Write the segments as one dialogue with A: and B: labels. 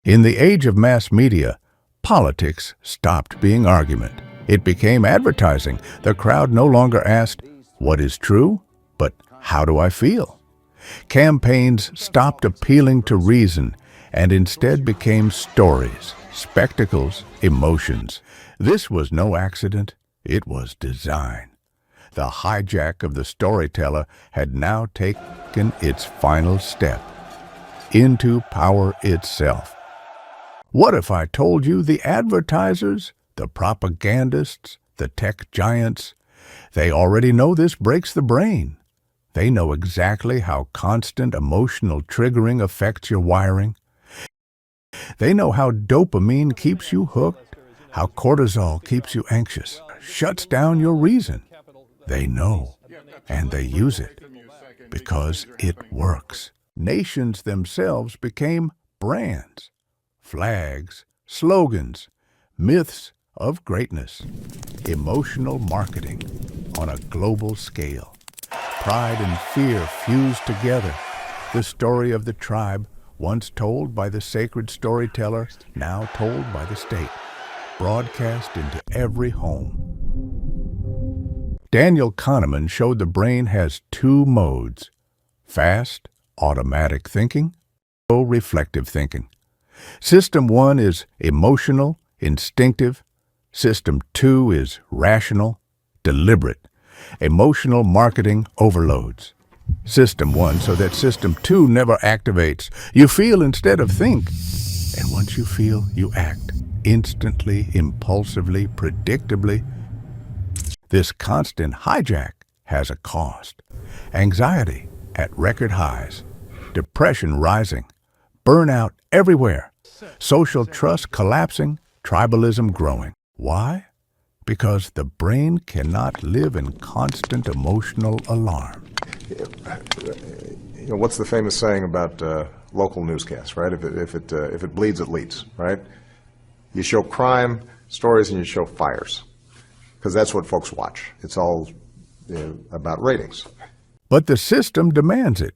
A: In the age of mass media, politics stopped being argument. It became advertising. The crowd no longer asked, "What is true?" but "How do I feel?" Campaigns stopped appealing to reason and instead became stories, spectacles, emotions. This was no accident. It was design. The hijack of the storyteller had now taken its final step into power itself. What if I told you the advertisers, the propagandists, the tech giants, they already know this breaks the brain. They know exactly how constant emotional triggering affects your wiring. They know how dopamine keeps you hooked, how cortisol keeps you anxious, shuts down your reason. They know, and they use it, because it works. Nations themselves became brands, flags, slogans, myths of greatness, emotional marketing on a global scale. Pride and fear fused together. The story of the tribe, once told by the sacred storyteller, now told by the state, broadcast into every home. Daniel Kahneman showed the brain has two modes: fast, automatic thinking, slow, reflective thinking. System 1 is emotional, instinctive. System 2 is rational, deliberate. Emotional marketing overloads System 1 so that System 2 never activates. You feel instead of think. And once you feel, you act. Instantly, impulsively, predictably. This constant hijack has a cost. Anxiety at record highs. Depression rising. Burnout everywhere. Social trust collapsing. Tribalism growing. Why? Because the brain cannot live in constant emotional alarm.
B: What's the famous saying about local newscasts, right? If it bleeds, it leads, right? You show crime stories and you show fires, because that's what folks watch. It's all about ratings.
A: But the system demands it.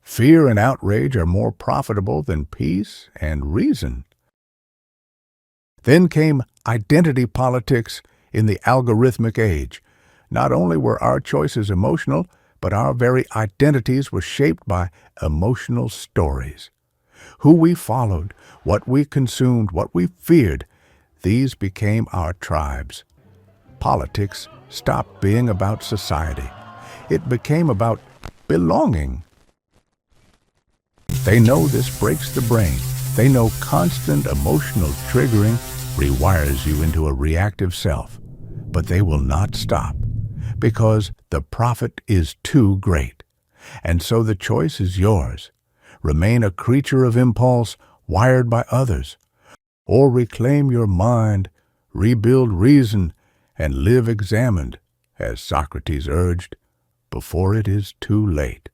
A: Fear and outrage are more profitable than peace and reason. Then came identity politics in the algorithmic age. Not only were our choices emotional, but our very identities were shaped by emotional stories. Who we followed, what we consumed, what we feared, these became our tribes. Politics stopped being about society. It became about belonging. They know this breaks the brain. They know constant emotional triggering rewires you into a reactive self. But they will not stop, because the profit is too great. And so the choice is yours. Remain a creature of impulse wired by others, or reclaim your mind, rebuild reason, and live examined, as Socrates urged, before it is too late.